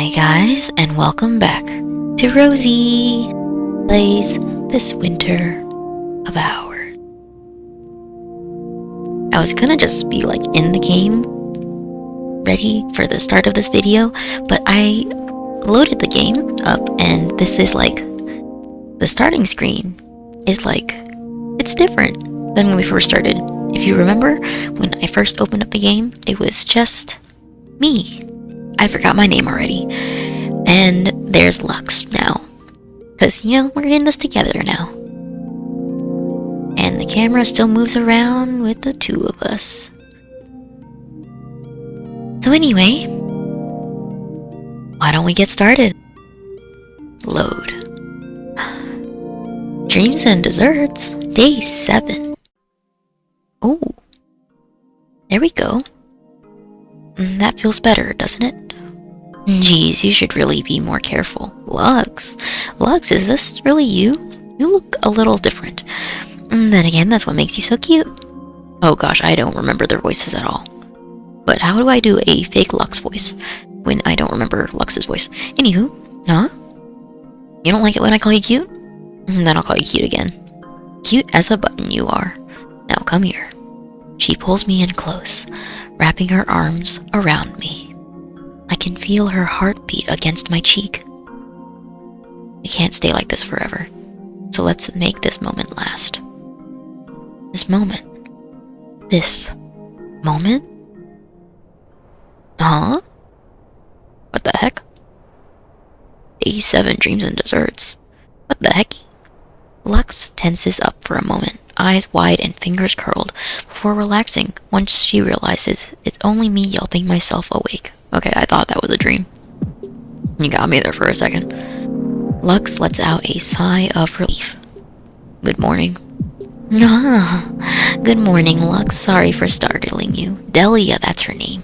Hi guys, and welcome back to Rosie Plays This Winter of Ours. I was gonna just be like in the game, ready for the start of this video, but I loaded the game up and this is like, the starting screen is like, it's different than when we first started. If you remember, when I first opened up the game, it was just me. I forgot my name already. And there's Lux now. Because, we're in this together now. And the camera still moves around with the two of us. So anyway, why don't we get started? Load. Dreams and Desserts, Day 7. Oh, there we go. That feels better, doesn't it? Geez, you should really be more careful. Lux, is this really you? You look a little different. Then again, that's what makes you so cute. Oh gosh, I don't remember their voices at all. But how do I do a fake Lux voice when I don't remember Lux's voice? Anywho, huh? You don't like it when I call you cute? Then I'll call you cute again. Cute as a button you are. Now come here. She pulls me in close, wrapping her arms around me. I can feel her heartbeat against my cheek. We can't stay like this forever, so let's make this moment last. This moment? Huh? What the heck? Day 7 Dreams and Desserts. What the heck? Lux tenses up for a moment, eyes wide and fingers curled, before relaxing once she realizes it's only me yelping myself awake. Okay, I thought that was a dream. You got me there for a second. Lux lets out a sigh of relief. Good morning. Good morning, Lux. Sorry for startling you. Delia, that's her name.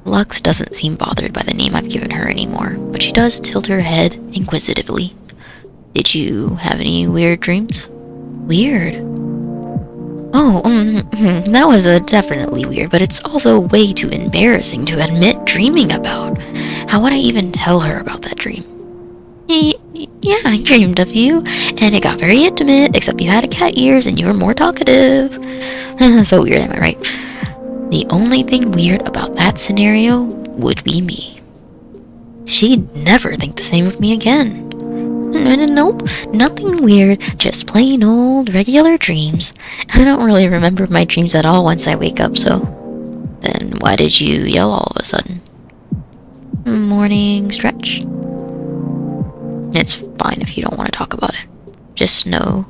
Lux doesn't seem bothered by the name I've given her anymore, but she does tilt her head inquisitively. Did you have any weird dreams? Weird? Oh, that was definitely weird, but it's also way too embarrassing to admit dreaming about. How would I even tell her about that dream? Yeah, I dreamed of you, and it got very intimate, except you had cat ears and you were more talkative. So weird, am I right? The only thing weird about that scenario would be me. She'd never think the same of me again. Nope, nothing weird, just plain old regular dreams. I don't really remember my dreams at all once I wake up, so... Then why did you yell all of a sudden? Morning stretch? It's fine if you don't want to talk about it. Just know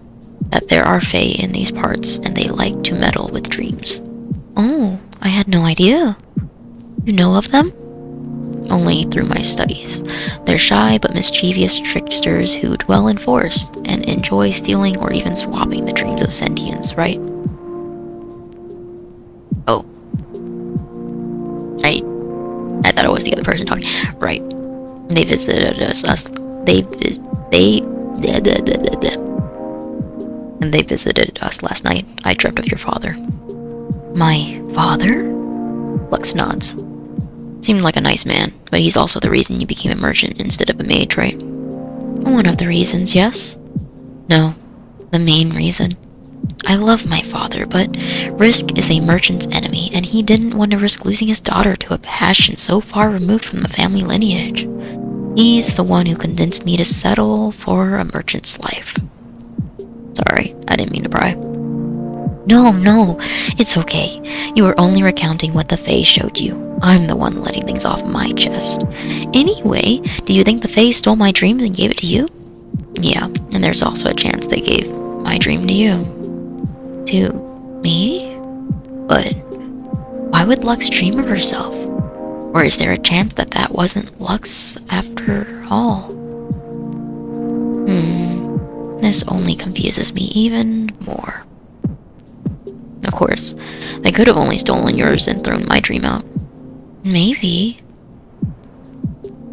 that there are fae in these parts, and they like to meddle with dreams. Oh, I had no idea. You know of them? Only through my studies. They're shy but mischievous tricksters who dwell in forests and enjoy stealing or even swapping the dreams of sentients, right? Oh. I thought it was the other person talking. Right. They visited us. They visited us last night. I dreamt of your father. My father? Lux nods. Seemed like a nice man, but he's also the reason you became a merchant instead of a mage, right? One of the reasons, yes? No, the main reason. I love my father, but risk is a merchant's enemy, and he didn't want to risk losing his daughter to a passion so far removed from the family lineage. He's the one who convinced me to settle for a merchant's life. Sorry, I didn't mean to pry. No, it's okay. You were only recounting what the Fae showed you. I'm the one letting things off my chest. Anyway, do you think the Fae stole my dreams and gave it to you? Yeah, and there's also a chance they gave my dream to you. To me? But why would Lux dream of herself? Or is there a chance that that wasn't Lux after all? This only confuses me even more. Of course, they could have only stolen yours and thrown my dream out. Maybe.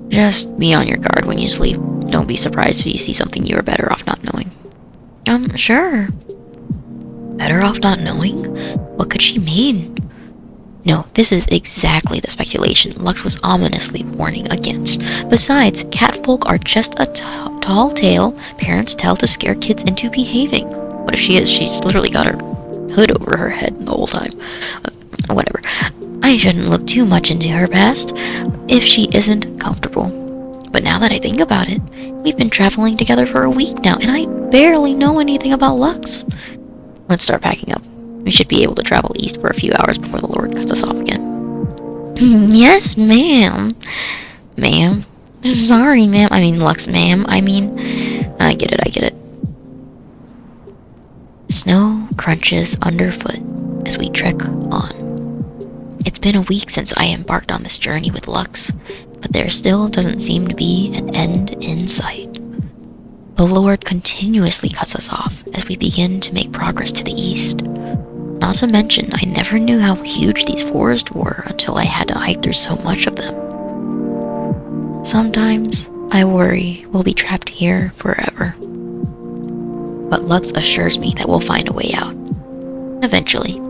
Just be on your guard when you sleep. Don't be surprised if you see something you are better off not knowing. Sure. Better off not knowing? What could she mean? No, this is exactly the speculation Lux was ominously warning against. Besides, catfolk are just a tall tale parents tell to scare kids into behaving. What if she is? She's literally got her hood over her head the whole time. Whatever. I shouldn't look too much into her past if she isn't comfortable. But now that I think about it, we've been traveling together for a week now, and I barely know anything about Lux. Let's start packing up. We should be able to travel east for a few hours before the Lord cuts us off again. Yes, ma'am. Ma'am? Sorry, ma'am. I mean, Lux, ma'am. I get it. Snow crunches underfoot as we trek on. It's been a week since I embarked on this journey with Lux, but there still doesn't seem to be an end in sight. The Lord continuously cuts us off as we begin to make progress to the east. Not to mention, I never knew how huge these forests were until I had to hike through so much of them. Sometimes I worry we'll be trapped here forever. But Lux assures me that we'll find a way out. Eventually.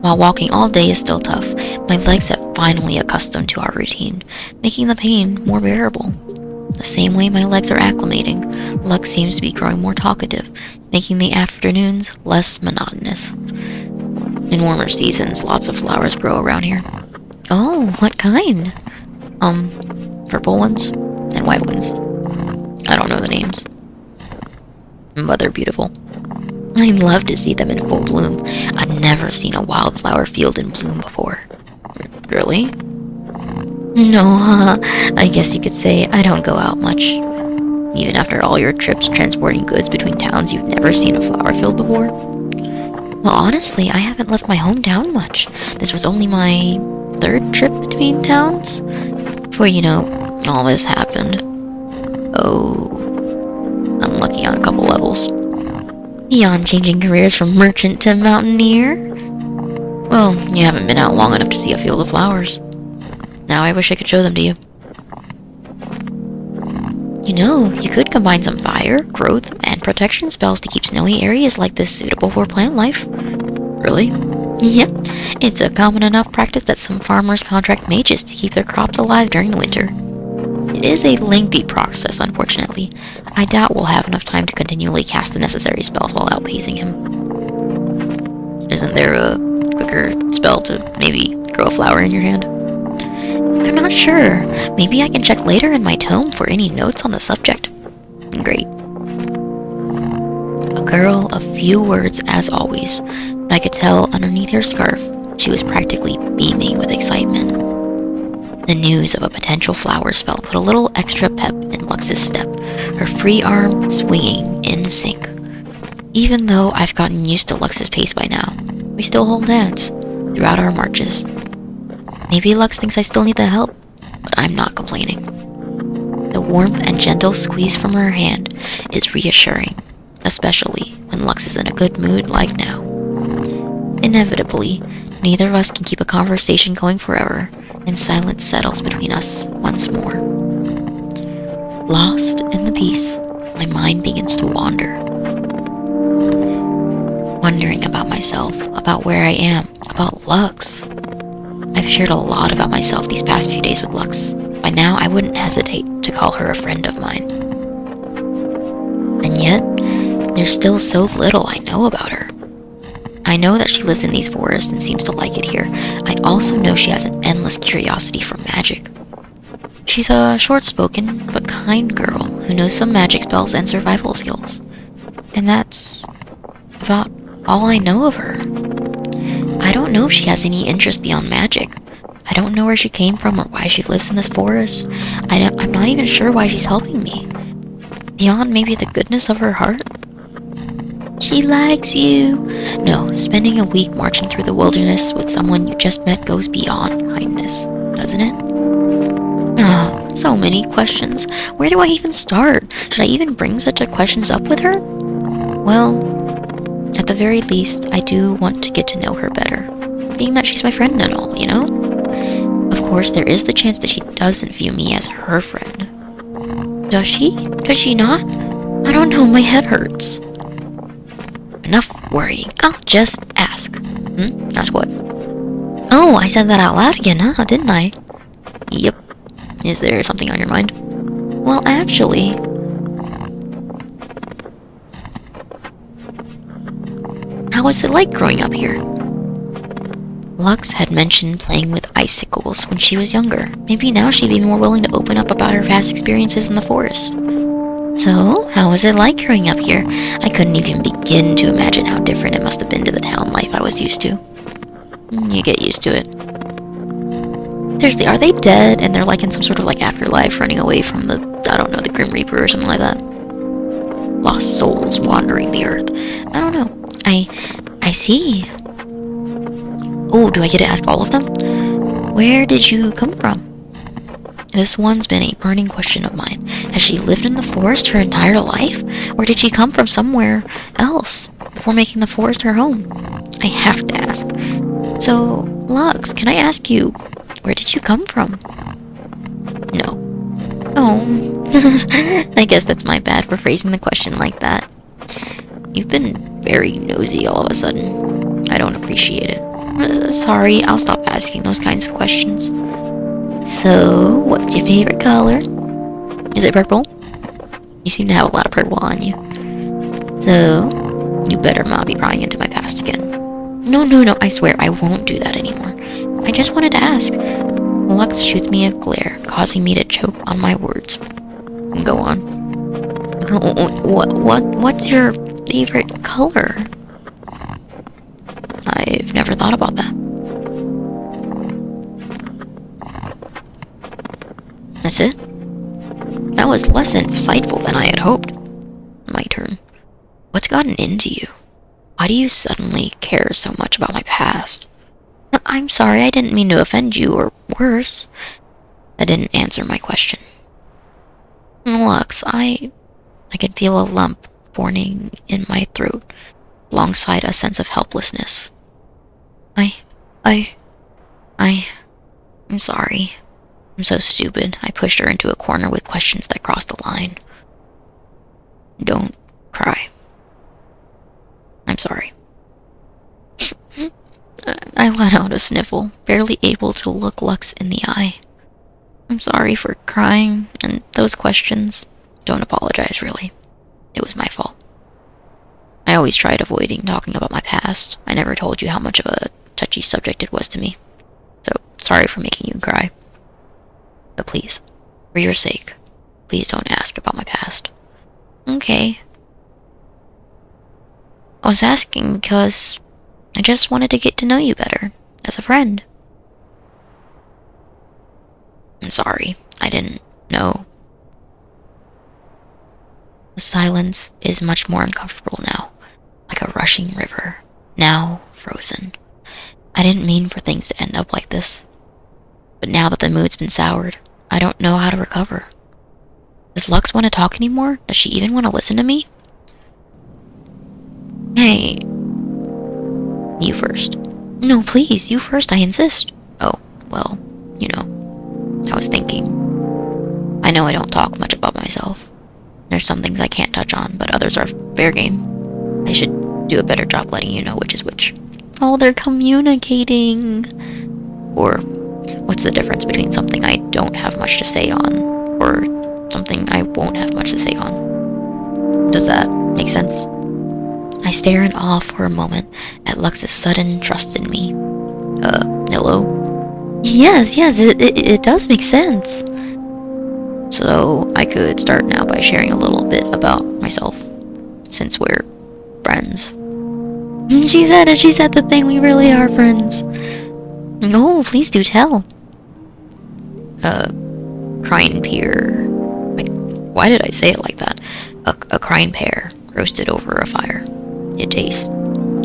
While walking all day is still tough, my legs have finally accustomed to our routine, making the pain more bearable. The same way my legs are acclimating, Lux seems to be growing more talkative, making the afternoons less monotonous. In warmer seasons, lots of flowers grow around here. Oh, what kind? Purple ones and white ones. I don't know the names, but they're beautiful. I love to see them in full bloom. I've never seen a wildflower field in bloom before. Really? No, I guess you could say I don't go out much. Even after all your trips transporting goods between towns, you've never seen a flower field before? Well, honestly, I haven't left my hometown much. This was only my third trip between towns before, all this happened. Oh, unlucky on a couple levels. Beyond changing careers from merchant to mountaineer? Well, you haven't been out long enough to see a field of flowers. Now I wish I could show them to you. You could combine some fire, growth, and protection spells to keep snowy areas like this suitable for plant life. Really? Yep. It's a common enough practice that some farmers contract mages to keep their crops alive during the winter. It is a lengthy process, unfortunately. I doubt we'll have enough time to continually cast the necessary spells while outpacing him. Isn't there a quicker spell to maybe grow a flower in your hand? I'm not sure. Maybe I can check later in my tome for any notes on the subject. Great. A girl of few words as always, but I could tell underneath her scarf she was practically beaming with excitement. The news of a potential flower spell put a little extra pep in Lux's step, her free arm swinging in sync. Even though I've gotten used to Lux's pace by now, we still hold hands throughout our marches. Maybe Lux thinks I still need the help, but I'm not complaining. The warmth and gentle squeeze from her hand is reassuring, especially when Lux is in a good mood like now. Inevitably, neither of us can keep a conversation going forever, and silence settles between us once more. Lost in the peace, my mind begins to wander. Wondering about myself, about where I am, about Lux. I've shared a lot about myself these past few days with Lux. By now, I wouldn't hesitate to call her a friend of mine. And yet, there's still so little I know about her. I know that she lives in these forests and seems to like it here. I also know she has an endless curiosity for magic. She's a short-spoken but kind girl who knows some magic spells and survival skills. And that's about all I know of her. I don't know if she has any interest beyond magic. I don't know where she came from or why she lives in this forest. I'm not even sure why she's helping me. Beyond maybe the goodness of her heart. She likes you. No, spending a week marching through the wilderness with someone you just met goes beyond kindness, doesn't it? Ah, so many questions. Where do I even start? Should I even bring such questions up with her? Well, at the very least, I do want to get to know her better, being that she's my friend and all, Of course, there is the chance that she doesn't view me as her friend. Does she? Does she not? I don't know, my head hurts. Enough worrying, I'll just ask. Ask what? Oh, I said that out loud again, huh? Didn't I? Yep. Is there something on your mind? Well, actually... How was it like growing up here? Lux had mentioned playing with icicles when she was younger. Maybe now she'd be more willing to open up about her past experiences in the forest. So, how was it like growing up here? I couldn't even begin to imagine how different it must have been to the town life I was used to. You get used to it. Seriously, are they dead and they're like in some sort of like afterlife running away from the, I don't know, the Grim Reaper or something like that? Lost souls wandering the earth. I don't know. I see. Oh, do I get to ask all of them? Where did you come from? This one's been a burning question of mine. Has she lived in the forest her entire life? Or did she come from somewhere else before making the forest her home? I have to ask. So, Lux, can I ask you, where did you come from? No. Oh. I guess that's my bad for phrasing the question like that. You've been very nosy all of a sudden. I don't appreciate it. Sorry, I'll stop asking those kinds of questions. So, what's your favorite color? Is it purple? You seem to have a lot of purple on you. So, you better not be prying into my past again. No, I swear I won't do that anymore. I just wanted to ask. Lux shoots me a glare, causing me to choke on my words. Go on. What's your favorite color? I've never thought about that. That's it? That was less insightful than I had hoped. My turn. What's gotten into you? Why do you suddenly care so much about my past? I'm sorry, I didn't mean to offend you, or worse. That didn't answer my question. Lux, I can feel a lump forming in my throat, alongside a sense of helplessness. I'm sorry. I'm so stupid. I pushed her into a corner with questions that crossed the line. Don't cry. I'm sorry. I let out a sniffle, barely able to look Lux in the eye. I'm sorry for crying, and those questions. Don't apologize, really. It was my fault. I always tried avoiding talking about my past. I never told you how much of a touchy subject it was to me. So, sorry for making you cry. But please, for your sake, please don't ask about my past. Okay. I was asking because I just wanted to get to know you better, as a friend. I'm sorry, I didn't know. The silence is much more uncomfortable now, like a rushing river, now frozen. I didn't mean for things to end up like this. But now that the mood's been soured, I don't know how to recover. Does Lux want to talk anymore? Does she even want to listen to me? Hey. You first. No, please, you first, I insist. Oh, well, I was thinking. I know I don't talk much about myself. There's some things I can't touch on, but others are fair game. I should do a better job letting you know which is which. Oh, they're communicating. Or, what's the difference between something I don't have much to say on, or something I won't have much to say on? Does that make sense? I stare in awe for a moment at Lux's sudden trust in me. Hello? Yes, it does make sense. So, I could start now by sharing a little bit about myself, since we're friends. She said the thing, we really are friends. No, please do tell. Crying pear. Why did I say it like that? A crying pear, roasted over a fire. It tastes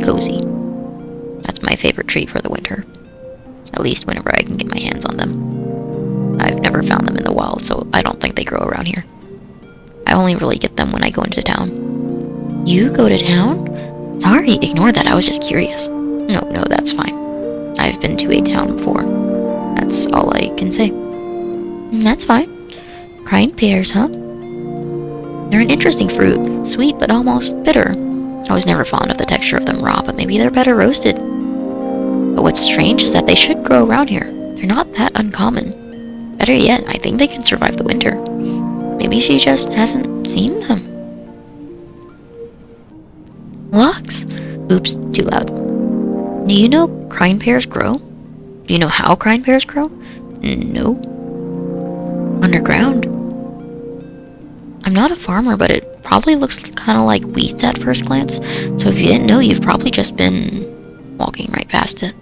cozy. That's my favorite treat for the winter. At least whenever I can get my hands on them. I've never found them in the wild, so I don't think they grow around here. I only really get them when I go into town. You go to town? Sorry, ignore that, I was just curious. No, that's fine. I've been to a town before. That's all I can say. That's fine. Crying pears, huh? They're an interesting fruit. Sweet, but almost bitter. I was never fond of the texture of them raw, but maybe they're better roasted. But what's strange is that they should grow around here. They're not that uncommon. Better yet, I think they can survive the winter. Maybe she just hasn't seen them. Lux! Oops, too loud. Do you know crine pears grow? Do you know how crine pears grow? No. Underground. I'm not a farmer, but it probably looks kind of like wheat at first glance. So if you didn't know, you've probably just been walking right past it.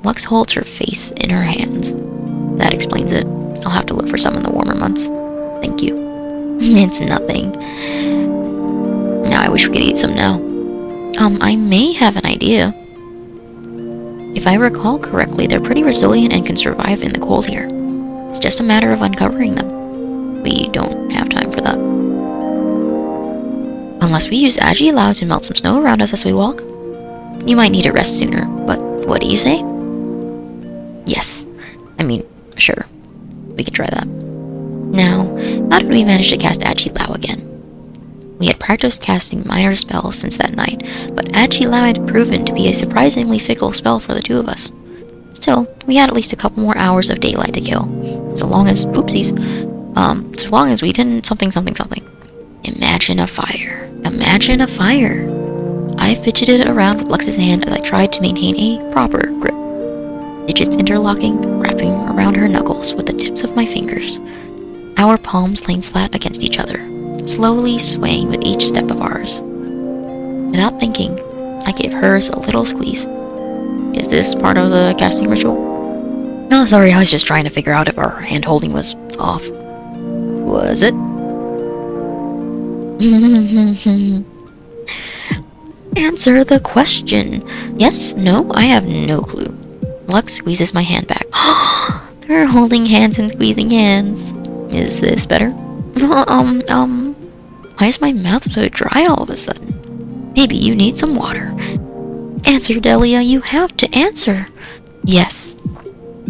Lux holds her face in her hands. That explains it. I'll have to look for some in the warmer months. Thank you. It's nothing. Now I wish we could eat some now. I may have an idea. If I recall correctly, they're pretty resilient and can survive in the cold here. It's just a matter of uncovering them. We don't have time for that. Unless we use Agilao to melt some snow around us as we walk. You might need a rest sooner, but what do you say? Yes. I mean, sure. We could try that. Now, how did we manage to cast Agilao again? We had practiced casting minor spells since that night, but Agilao had proven to be a surprisingly fickle spell for the two of us. Still, we had at least a couple more hours of daylight to kill. So long as we didn't something. Imagine a fire. Imagine a fire. I fidgeted around with Lux's hand as I tried to maintain a proper grip. Digits interlocking, wrapping around her knuckles with the tips of my fingers. Our palms laying flat against each other, slowly swaying with each step of ours. Without thinking, I gave hers a little squeeze. Is this part of the casting ritual? No, sorry, I was just trying to figure out if our hand-holding was off. Was it? Answer the question. Yes? No? I have no clue. Lux squeezes my hand back. They're holding hands and squeezing hands. Is this better? Why is my mouth so dry all of a sudden? Maybe you need some water. Answer, Delia, you have to answer. Yes.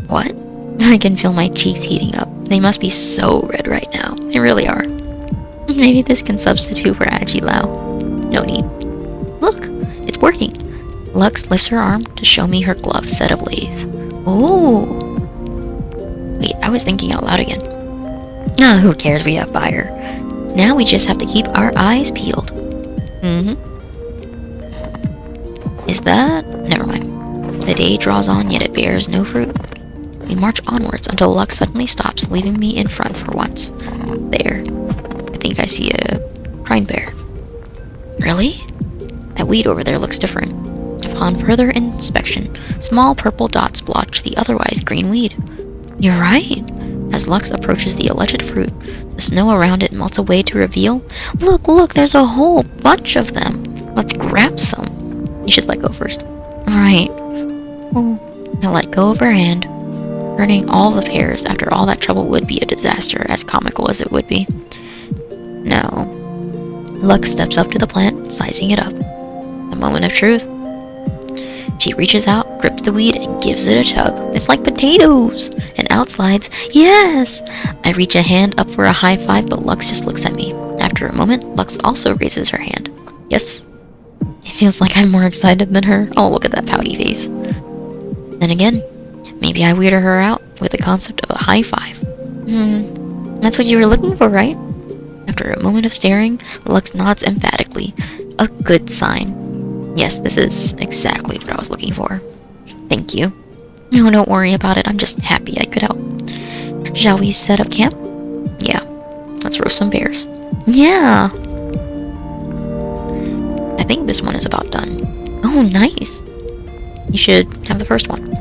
What? I can feel my cheeks heating up. They must be so red right now. They really are. Maybe this can substitute for Agilao. No need. Look, it's working. Lux lifts her arm to show me her glove set ablaze. Ooh. Wait, I was thinking out loud again. Ah, who cares? We have fire. Now we just have to keep our eyes peeled. Is that... Never mind. The day draws on, yet it bears no fruit. We march onwards until Lux suddenly stops, leaving me in front for once. There. I think I see a crine bear. Really? That weed over there looks different. Upon further inspection, small purple dots blotch the otherwise green weed. You're right. As Lux approaches the alleged fruit, the snow around it melts away to reveal... Look, there's a whole bunch of them. Let's grab some. You should let go first. Right. Oh, I let go of her hand. Burning all the pears after all that trouble would be a disaster, as comical as it would be. No. Lux steps up to the plant, sizing it up. The moment of truth. She reaches out, grips the weed, and gives it a tug. It's like potatoes! And out slides. Yes! I reach a hand up for a high five, but Lux just looks at me. After a moment, Lux also raises her hand. Yes? It feels like I'm more excited than her. Oh, look at that pouty face. Then again, maybe I weirded her out with the concept of a high five. That's what you were looking for, right? After a moment of staring, Lux nods emphatically. A good sign. Yes, this is exactly what I was looking for. Thank you. No, don't worry about it. I'm just happy I could help. Shall we set up camp? Yeah. Let's roast some bears. Yeah. I think this one is about done. Oh, nice. You should have the first one.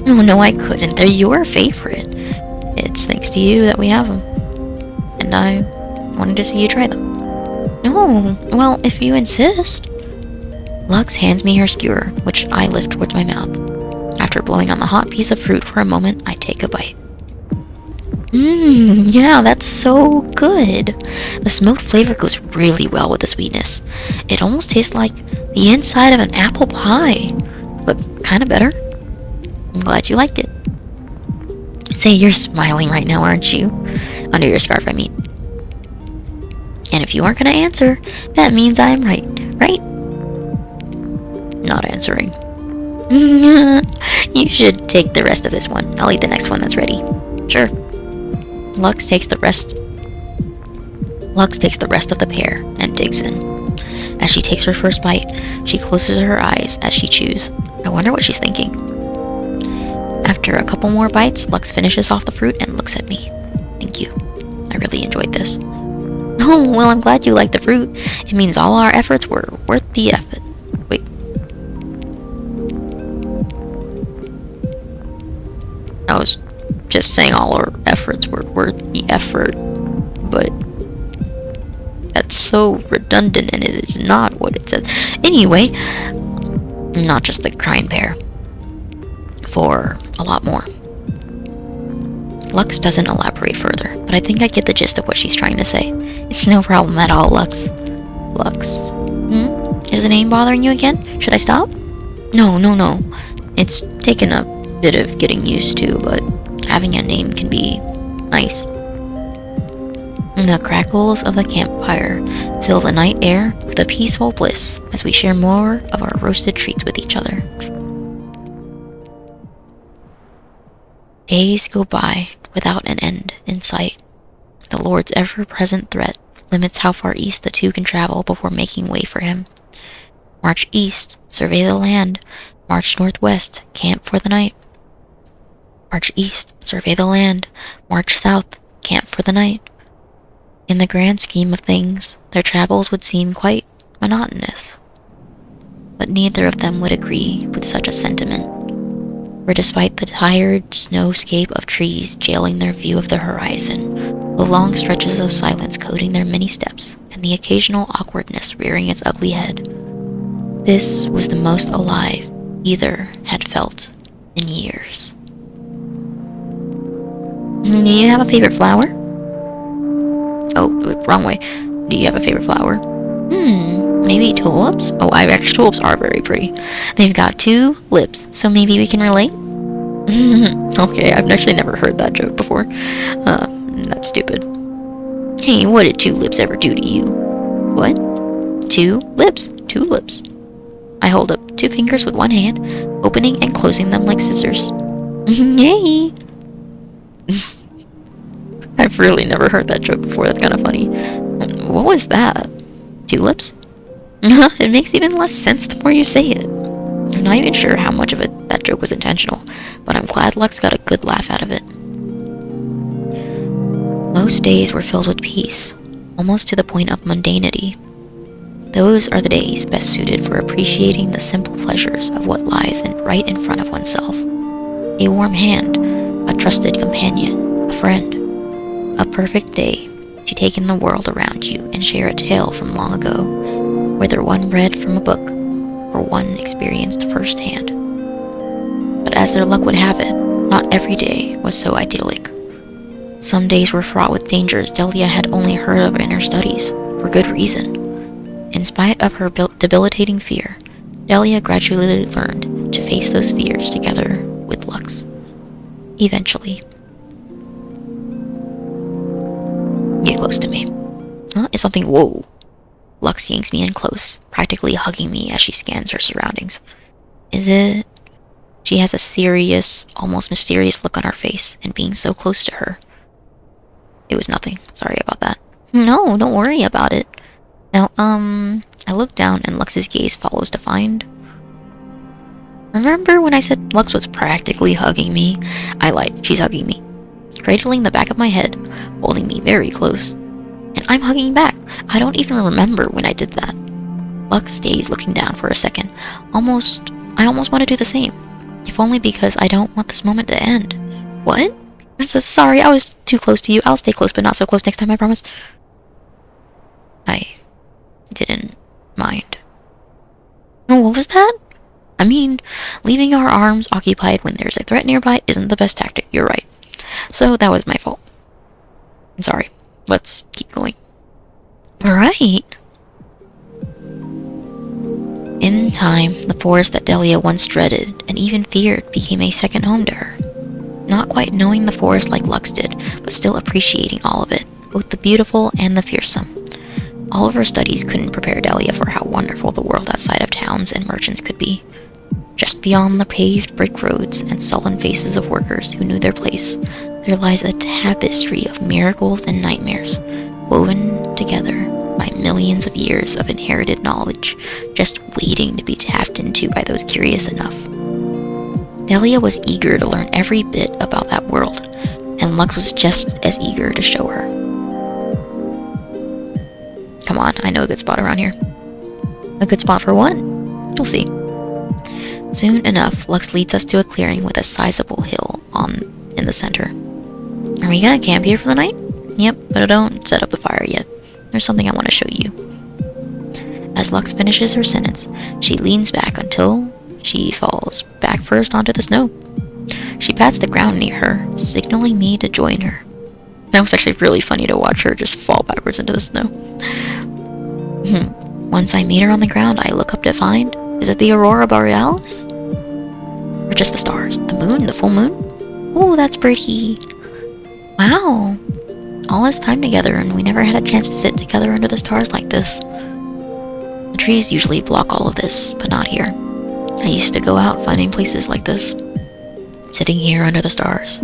Oh, no, I couldn't. They're your favorite. It's thanks to you that we have them. And I wanted to see you try them. Oh, well, if you insist. Lux hands me her skewer, which I lift towards my mouth. After blowing on the hot piece of fruit for a moment, I take a bite. Yeah, that's so good. The smoked flavor goes really well with the sweetness. It almost tastes like the inside of an apple pie, but kind of better. I'm glad you liked it. Say, you're smiling right now, aren't you? Under your scarf, I mean. And if you aren't gonna answer, that means I'm right, right? Not answering. You should take the rest of this one. I'll eat the next one that's ready. Sure. Lux takes the rest of the pear and digs in. As she takes her first bite, she closes her eyes as she chews. I wonder what she's thinking. After a couple more bites, Lux finishes off the fruit and looks at me. Thank you. I really enjoyed this. Oh, well, I'm glad you liked the fruit. It means all our efforts were worth the effort. Wait. I was just saying all our efforts were worth the effort, but that's so redundant and it is not what it says. Anyway, not just the crying pear. For a lot more. Lux doesn't elaborate further, but I think I get the gist of what she's trying to say. It's no problem at all, Lux. Lux? Is the name bothering you again? Should I stop? No. It's taken a bit of getting used to, but having a name can be nice. The crackles of the campfire fill the night air with a peaceful bliss as we share more of our roasted treats with each other. Days go by without an end in sight. The Lord's ever-present threat limits how far east the two can travel before making way for him. March east, survey the land. March northwest, camp for the night. March east, survey the land. March south, camp for the night. In the grand scheme of things, their travels would seem quite monotonous. But neither of them would agree with such a sentiment. For despite the tired snowscape of trees jailing their view of the horizon, the long stretches of silence coating their many steps, and the occasional awkwardness rearing its ugly head, this was the most alive either had felt in years. Do you have a favorite flower? Oh, wrong way. Do you have a favorite flower? Maybe tulips? Oh, actually, tulips are very pretty. They've got 2 lips, so maybe we can relate? Okay, I've actually never heard that joke before. That's stupid. Hey, what did 2 lips ever do to you? What? 2 lips. 2 lips. I hold up 2 fingers with one hand, opening and closing them like scissors. Yay! I've really never heard that joke before. That's kind of funny. What was that? 2 lips? It makes even less sense the more you say it. I'm not even sure how much of it that joke was intentional, but I'm glad Lux got a good laugh out of it. Most days were filled with peace, almost to the point of mundanity. Those are the days best suited for appreciating the simple pleasures of what lies right in front of oneself. A warm hand, a trusted companion, a friend, a perfect day to take in the world around you and share a tale from long ago, whether one read from a book or one experienced firsthand. But as their luck would have it, not every day was so idyllic. Some days were fraught with dangers Delia had only heard of in her studies, for good reason. In spite of her debilitating fear, Delia gradually learned to face those fears together with Lux. Eventually. Get close to me. Huh? Is something... Whoa! Lux yanks me in close, practically hugging me as she scans her surroundings. Is it... She has a serious, almost mysterious look on her face, and being so close to her. It was nothing. Sorry about that. No, don't worry about it. Now, I look down and Lux's gaze follows to find... Remember when I said Lux was practically hugging me? I lied. She's hugging me. Cradling the back of my head, holding me very close. And I'm hugging back. I don't even remember when I did that. Lux stays looking down for a second. I almost want to do the same. If only because I don't want this moment to end. What? Sorry, I was too close to you. I'll stay close, but not so close next time, I promise. I didn't mind. Oh, what was that? I mean, leaving our arms occupied when there's a threat nearby isn't the best tactic, you're right. So that was my fault. I'm sorry. Let's keep going. Alright. In time, the forest that Delia once dreaded and even feared became a second home to her. Not quite knowing the forest like Lux did, but still appreciating all of it, both the beautiful and the fearsome. All of her studies couldn't prepare Delia for how wonderful the world outside of towns and merchants could be. Just Beyond the paved brick roads and sullen faces of workers who knew their place, there lies a tapestry of miracles and nightmares, woven together by millions of years of inherited knowledge, just waiting to be tapped into by those curious enough. Delia was eager to learn every bit about that world, and Lux was just as eager to show her. Come on, I know a good spot around here. A good spot for what? You'll see. Soon enough, Lux leads us to a clearing with a sizable hill in the center. Are we gonna camp here for the night? Yep, but don't set up the fire yet. There's something I want to show you. As Lux finishes her sentence, she leans back until she falls back first onto the snow. She pats the ground near her, signaling me to join her. That was actually really funny to watch her just fall backwards into the snow. Once I meet her on the ground, I look up to find, is it the Aurora Borealis? Or just the stars? The moon? The full moon? Oh, that's pretty. Wow. All this time together and we never had a chance to sit together under the stars like this. The trees usually block all of this, but not here. I used to go out finding places like this. Sitting here under the stars.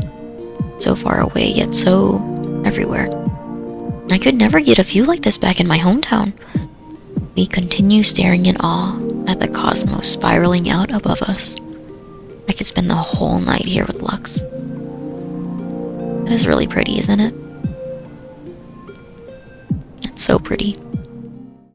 So far away, yet so everywhere. I could never get a view like this back in my hometown. We continue staring in awe at the cosmos spiraling out above us. I could spend the whole night here with Lux. It is really pretty, isn't it? It's so pretty.